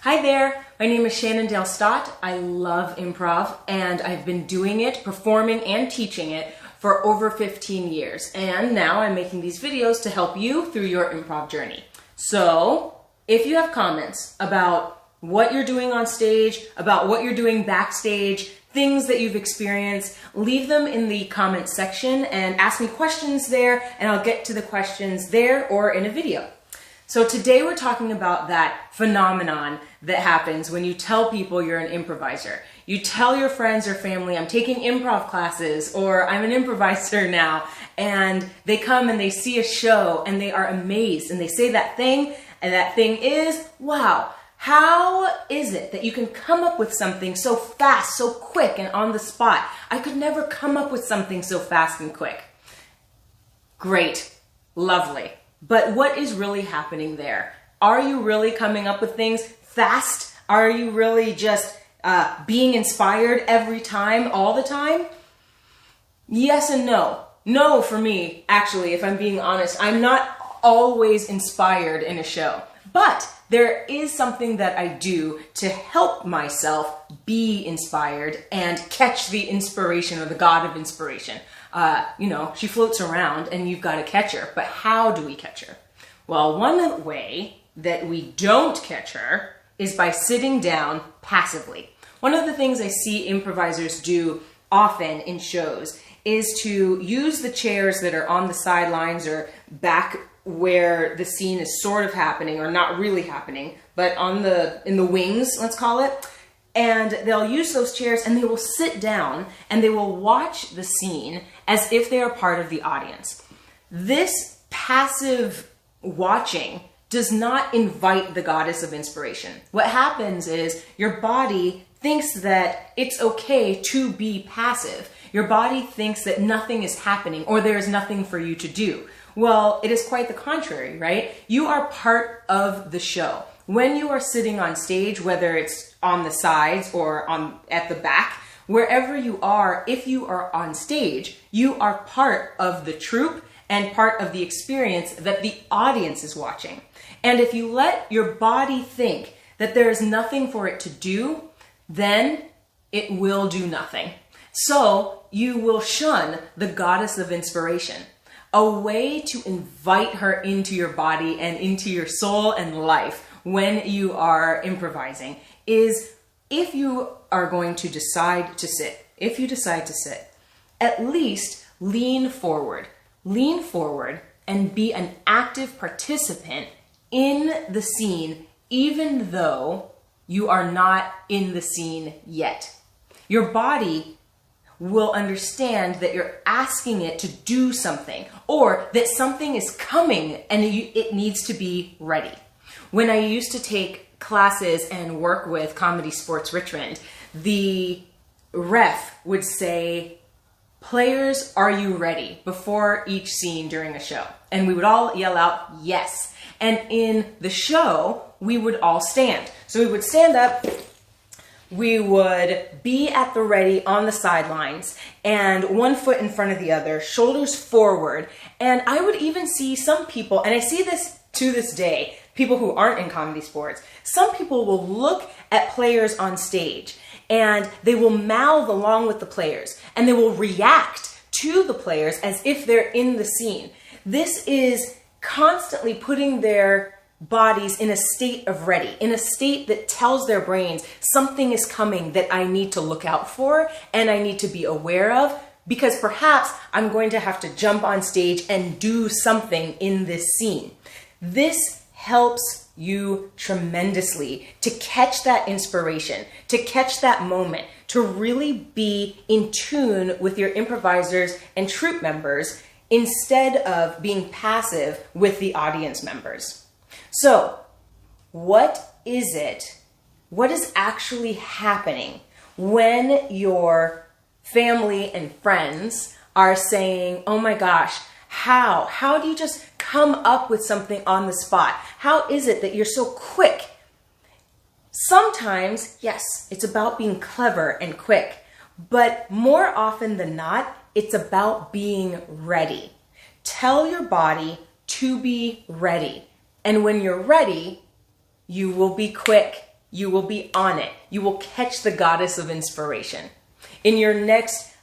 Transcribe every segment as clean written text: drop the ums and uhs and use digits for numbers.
Hi there, my name is Shannon Dale Stott. I love improv and I've been doing it, performing and teaching it for over 15 years. And now I'm making these videos to help you through your improv journey. So if you have comments about what you're doing on stage, about what you're doing backstage, things that you've experienced, leave them in the comments section and ask me questions there, and I'll get to the questions there or in a video. So today we're talking about that phenomenon that happens when you tell people you're an improviser. You tell your friends or family, I'm taking improv classes, or I'm an improviser now, and they come and they see a show and they are amazed and they say that thing, and that thing is, wow, how is it that you can come up with something so fast, so quick, and on the spot? I could never come up with something so fast and quick. Great, lovely. But what is really happening there? Are you really coming up with things fast? Are you really just being inspired every time, all the time? Yes and no. No for me, actually, if I'm being honest. I'm not always inspired in a show. But there is something that I do to help myself be inspired and catch the inspiration or the god of inspiration. She floats around and you've got to catch her. But how do we catch her? Well, one way that we don't catch her is by sitting down passively. One of the things I see improvisers do often in shows is to use the chairs that are on the sidelines or back where the scene is sort of happening or not really happening, but in the wings, let's call it. And they'll use those chairs and they will sit down and they will watch the scene as if they are part of the audience. This passive watching does not invite the goddess of inspiration. What happens is your body thinks that it's okay to be passive. Your body thinks that nothing is happening or there's nothing for you to do. Well, it is quite the contrary, right? You are part of the show. When you are sitting on stage, whether it's on the sides or at the back, wherever you are, if you are on stage, you are part of the troupe and part of the experience that the audience is watching. And if you let your body think that there is nothing for it to do, then it will do nothing. So you will shun the goddess of inspiration. A way to invite her into your body and into your soul and life when you are improvising is if you are going to decide to sit, at least lean forward and be an active participant in the scene, even though you are not in the scene yet. Your body will understand that you're asking it to do something or that something is coming and it needs to be ready. When I used to take classes and work with Comedy Sports Richmond, the ref would say, "Players, are you ready?" before each scene during a show. And we would all yell out, "Yes." And in the show, we would all stand. So we would stand up, we would be at the ready on the sidelines and one foot in front of the other, shoulders forward. And I would even see some people, and I see this to this day, people who aren't in comedy sports, some people will look at players on stage and they will mouth along with the players and they will react to the players as if they're in the scene. This is constantly putting their bodies in a state of ready, in a state that tells their brains something is coming that I need to look out for and I need to be aware of, because perhaps I'm going to have to jump on stage and do something in this scene. This helps you tremendously to catch that inspiration, to catch that moment, to really be in tune with your improvisers and troupe members instead of being passive with the audience members. So, what is actually happening when your family and friends are saying, "Oh my gosh, how do you just come up with something on the spot? How is it that you're so quick?" Sometimes, yes, it's about being clever and quick, but more often than not, it's about being ready. Tell your body to be ready. And when you're ready, you will be quick You will be on it. You will catch the goddess of inspiration. In your next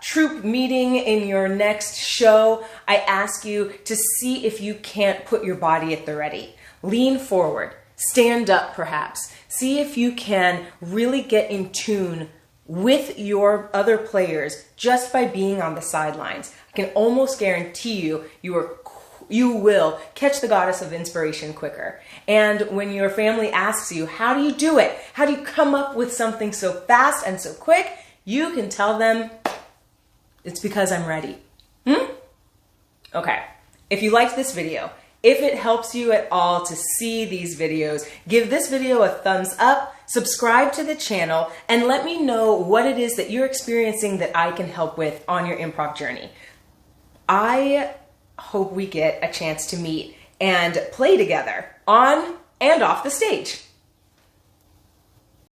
troupe meeting, in your next show, I ask you to see if you can't put your body at the ready. Lean forward, stand up perhaps. See if you can really get in tune with your other players just by being on the sidelines. I can almost guarantee you, you will catch the goddess of inspiration quicker. And when your family asks you, how do you do it? How do you come up with something so fast and so quick? You can tell them, it's because I'm ready. Okay, if you liked this video, if it helps you at all to see these videos, give this video a thumbs up, subscribe to the channel, and let me know what it is that you're experiencing that I can help with on your improv journey. I hope we get a chance to meet and play together on and off the stage.